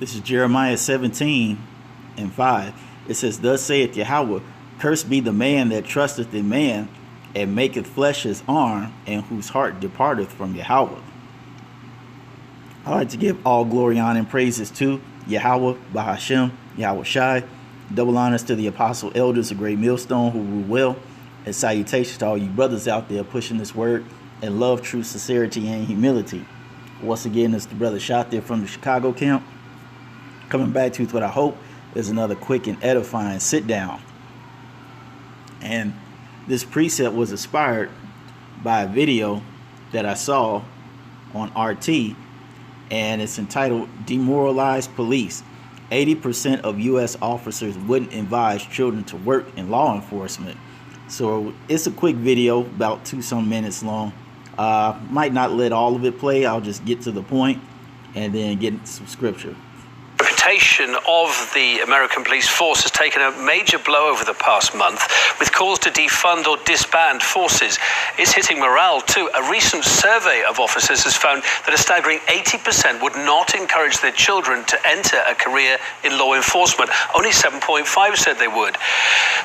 This is Jeremiah 17:5. It says, Thus saith Yahweh, Cursed be the man that trusteth in man, and maketh flesh his arm, and whose heart departeth from Yahweh. I like to give all glory, honor, and praises to Yahweh, Bahashem, Yahweh Shai. Double honors to the apostle elders of Great Millstone who rule well. And salutations to all you brothers out there pushing this word and love, truth, sincerity, and humility. Once again, it's the brother shot there from the Chicago camp, coming back to what I hope is another quick and edifying sit down. And this precept was inspired by a video that I saw on RT, and it's entitled Demoralized Police. 80% of U.S. officers wouldn't advise children to work in law enforcement. So it's a quick video, about 2-some minutes long. Might not let all of it play. I'll just get to the point and then get into some scripture. Reputation of the American police force has taken a major blow over the past month, with calls to defund or disband forces. It's hitting morale too. A recent survey of officers has found that a staggering 80% would not encourage their children to enter a career in law enforcement. Only 7.5 said they would.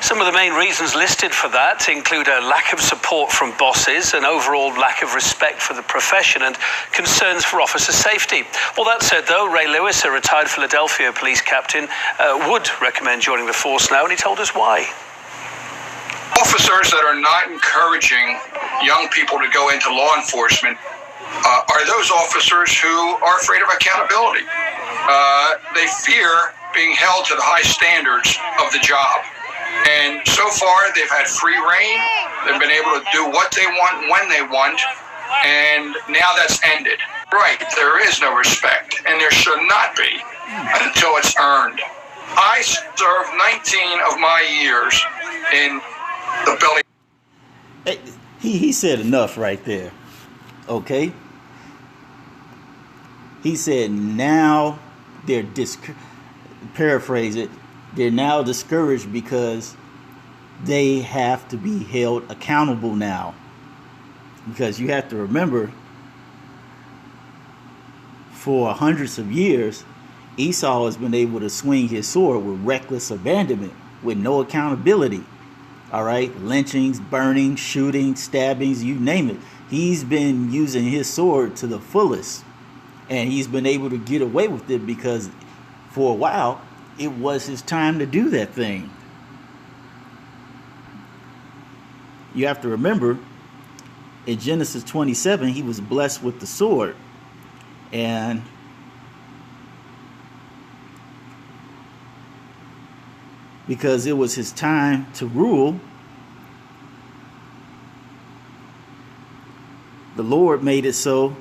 Some of the main reasons listed for that include a lack of support from bosses, an overall lack of respect for the profession, and concerns for officer safety. All that said, though, Ray Lewis, a retired Philadelphia police captain, would recommend joining the force now, and he told us why. Officers that are not encouraging young people to go into law enforcement are those officers who are afraid of accountability. They fear being held to the high standards of the job. And so far, they've had free reign. They've been able to do what they want when they want. And now that's ended. Right, there is no respect, and there should not be until it's earned. I served 19 of my years in the belly. He said enough right there. Okay? He said now they're paraphrase it, they're now discouraged because they have to be held accountable now. Because you have to remember, for hundreds of years, Esau has been able to swing his sword with reckless abandonment, with no accountability. All right, lynchings, burnings, shootings, stabbings, you name it. He's been using his sword to the fullest, and he's been able to get away with it because for a while it was his time to do that thing. You have to remember, in Genesis 27, he was blessed with the sword, and because it was his time to rule, the Lord made it so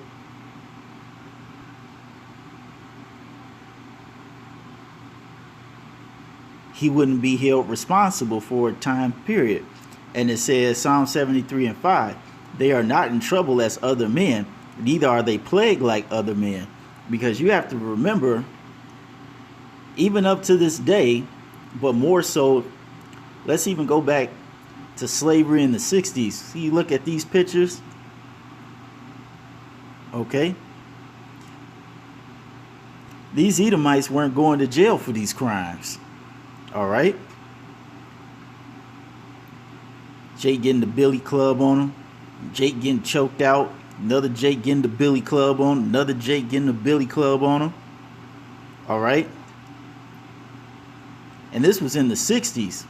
he wouldn't be held responsible for a time period. And it says, Psalm 73:5, they are not in trouble as other men, neither are they plagued like other men. Because you have to remember, even up to this day, but more so, let's even go back to slavery in the 60s. See, you look at these pictures. Okay? These Edomites weren't going to jail for these crimes. All right? Jake getting the billy club on him. Jake getting choked out. Another Jake getting the billy club on him. Another Jake getting the billy club on him. All right? And this was in the 60s.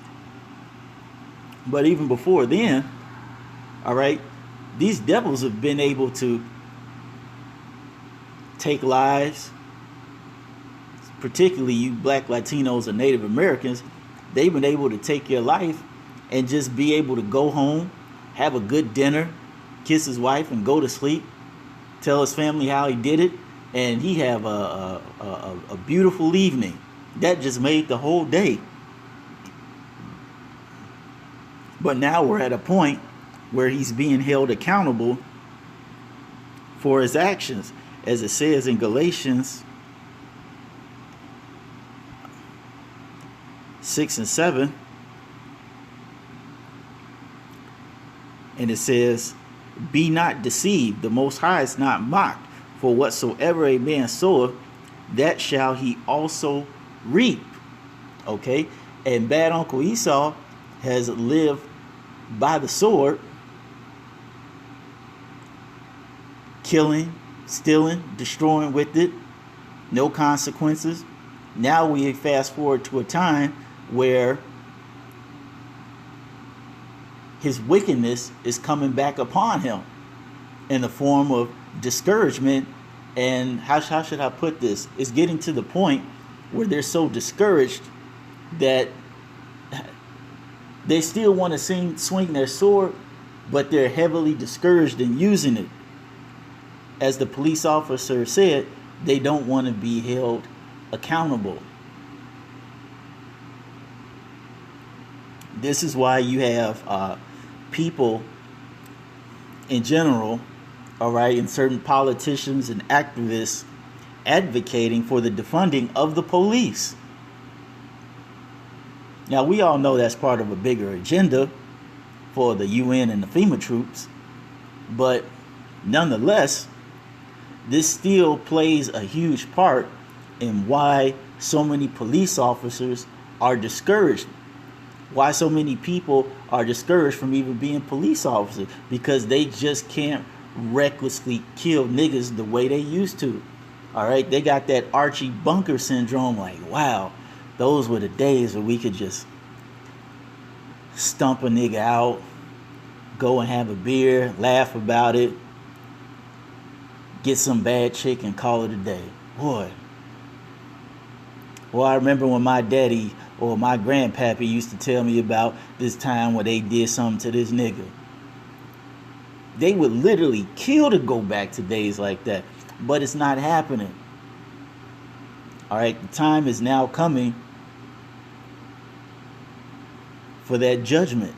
But even before then, all right, these devils have been able to take lives, particularly you black Latinos and Native Americans. They've been able to take your life and just be able to go home, have a good dinner, kiss his wife and go to sleep, tell his family how he did it, and he have a beautiful evening. That just made the whole day. But now we're at a point where he's being held accountable for his actions. As it says in Galatians 6:7, and it says, be not deceived, the Most High is not mocked. For whatsoever a man soweth, that shall he also reap. Okay? And bad Uncle Esau has lived by the sword, killing, stealing, destroying with it, no consequences. Now we fast forward to a time where his wickedness is coming back upon him in the form of discouragement. And how should I put this? It's getting to the point where they're so discouraged that they still want to swing their sword, but they're heavily discouraged in using it. As the police officer said, they don't want to be held accountable. This is why you have people in general, all right, and certain politicians and activists advocating for the defunding of the police. Now, we all know that's part of a bigger agenda for the UN and the FEMA troops, but nonetheless, this still plays a huge part in why so many police officers are discouraged. Why so many people are discouraged from even being police officers, because they just can't recklessly kill niggas the way they used to. All right, they got that Archie Bunker syndrome. Like, wow, those were the days where we could just stump a nigga out, go and have a beer, laugh about it, get some bad chick and call it a day. Boy. Well, I remember when my daddy or my grandpappy used to tell me about this time when they did something to this nigga. They would literally kill to go back to days like that. But it's not happening. All right, the time is now coming for that judgment.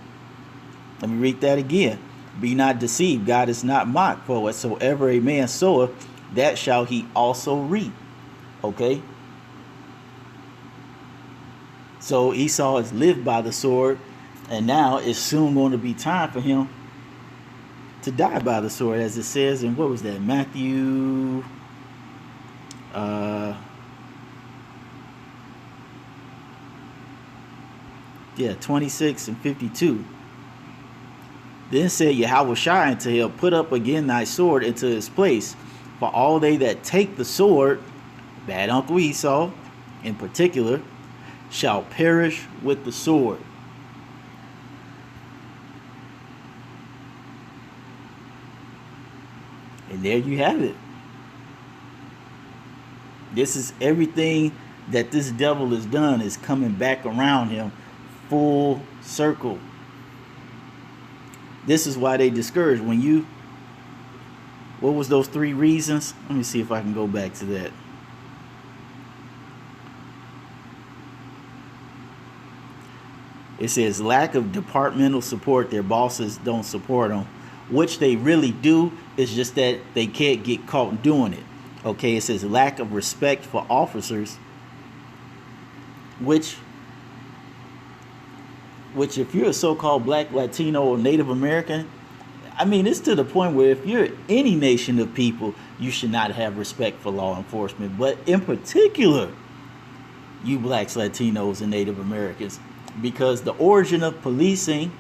Let me read that again. Be not deceived, God is not mocked. For whatsoever a man soweth, that shall he also reap. Okay? So Esau has lived by the sword, and now it's soon going to be time for him to die by the sword, as it says in, what was that, Matthew 26 and 52. Then said Yahushua unto him, put up again thy sword into his place, for all they that take the sword, bad Uncle Esau in particular, shall perish with the sword. And there you have it. This is everything that this devil has done, is coming back around him full circle. This is why they discouraged. What was those 3 reasons? Let me see if I can go back to that. It says lack of departmental support. Their bosses don't support them, which they really do. It's just that they can't get caught doing it. Okay, it says lack of respect for officers, which if you're a so-called black, Latino, or Native American, I mean, it's to the point where if you're any nation of people, you should not have respect for law enforcement. But in particular, you blacks, Latinos, and Native Americans, because the origin of policing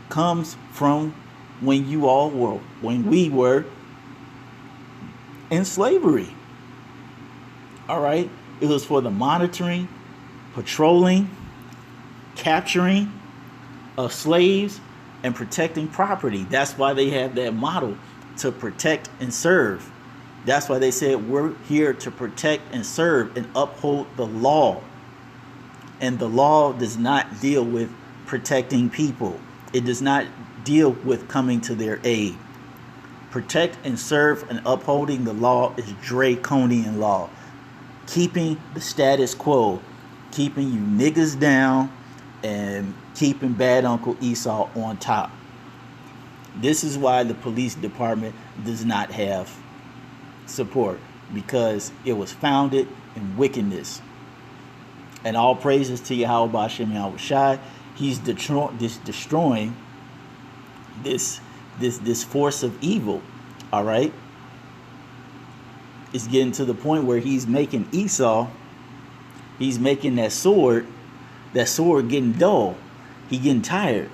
comes from when we were in slavery. All right, it was for the monitoring, patrolling, capturing of slaves, and protecting property. That's why they have that motto, to protect and serve. That's why they said we're here to protect and serve and uphold the law. And the law does not deal with protecting people. It does not deal with coming to their aid. Protect and serve and upholding the law is draconian law. Keeping the status quo, keeping you niggas down, and keeping bad Uncle Esau on top. This is why the police department does not have support, because it was founded in wickedness. And all praises to Yahweh B'Shem Yahushai. He's destroying this force of evil. All right. it's getting to the point where he's making Esau, he's making that sword getting dull. He getting tired.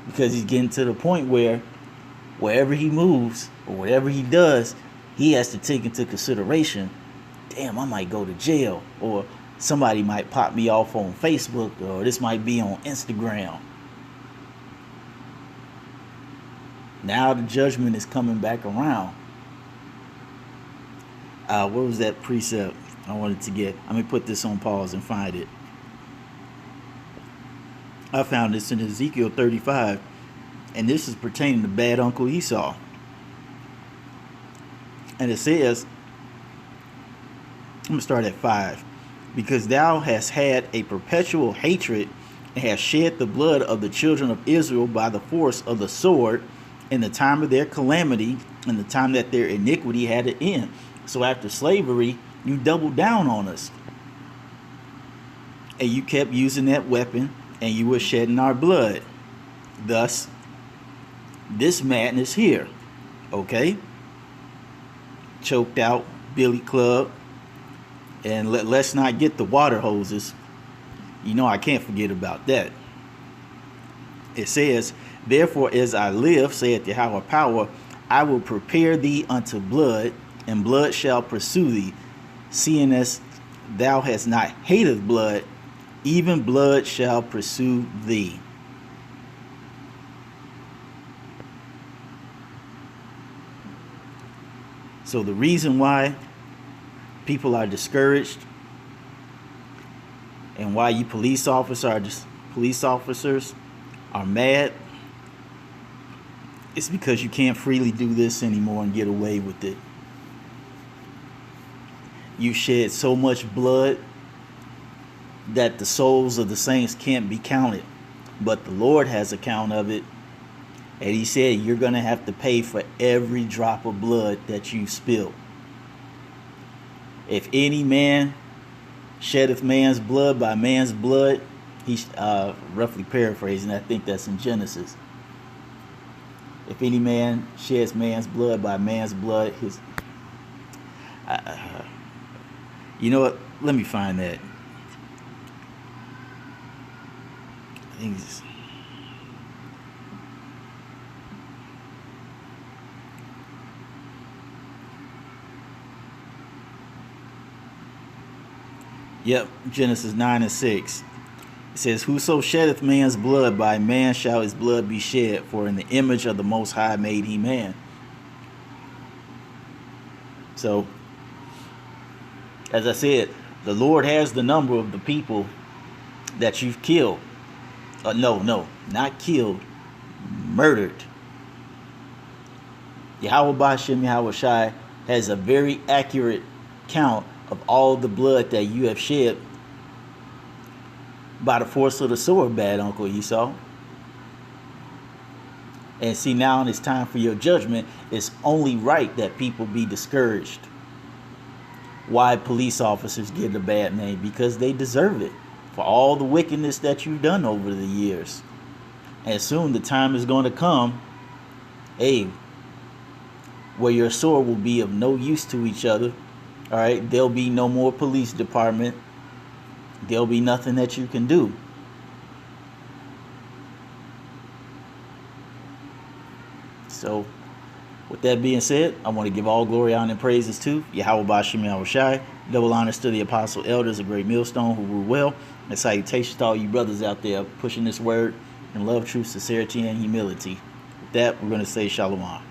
Because he's getting to the point where wherever he moves or whatever he does, he has to take into consideration, damn, I might go to jail, or somebody might pop me off on Facebook, or this might be on Instagram. Now the judgment is coming back around. What was that precept I wanted to get? Let me put this on pause and find it. I found this in Ezekiel 35, and this is pertaining to bad Uncle Esau. And it says, I'm going to start at 5. Because thou hast had a perpetual hatred, and hast shed the blood of the children of Israel by the force of the sword, in the time of their calamity, and the time that their iniquity had an end. So after slavery, you doubled down on us. And you kept using that weapon, and you were shedding our blood. Thus, this madness here. Okay? Choked out Billy Club. And let's not get the water hoses. You know I can't forget about that. It says, therefore as I live, saith Yahweh power, I will prepare thee unto blood, and blood shall pursue thee. Seeing as thou hast not hated blood, even blood shall pursue thee. So the reason why people are discouraged, and why you police officers are mad, it's because you can't freely do this anymore and get away with it. You shed so much blood that the souls of the saints can't be counted, but the Lord has account of it, and he said you're going to have to pay for every drop of blood that you spill. If any man sheddeth man's blood, by man's blood, he's roughly paraphrasing, I think that's in Genesis. If any man sheds man's blood, by man's blood, his... you know what? Let me find that. I think it's... Yep, Genesis 9 and 6. It says, whoso sheddeth man's blood, by man shall his blood be shed, for in the image of the Most High made he man. So, as I said, the Lord has the number of the people that you've killed. No, not killed, murdered. Yahweh Bashem, Yahweh Shai has a very accurate count of all the blood that you have shed by the force of the sword, bad Uncle Esau. And see, now it's time for your judgment. It's only right that people be discouraged. Why police officers get a bad name? Because they deserve it for all the wickedness that you've done over the years. And soon the time is going to come, where your sword will be of no use to each other. All right, there'll be no more police department. There'll be nothing that you can do. So, with that being said, I want to give all glory, honor, and praises to Yahweh Bashem, Yahweh Shai. Double honors to the apostle elders, a great millstone who rule well. And salutations to all you brothers out there pushing this word in love, truth, sincerity, and humility. With that, we're going to say shalom.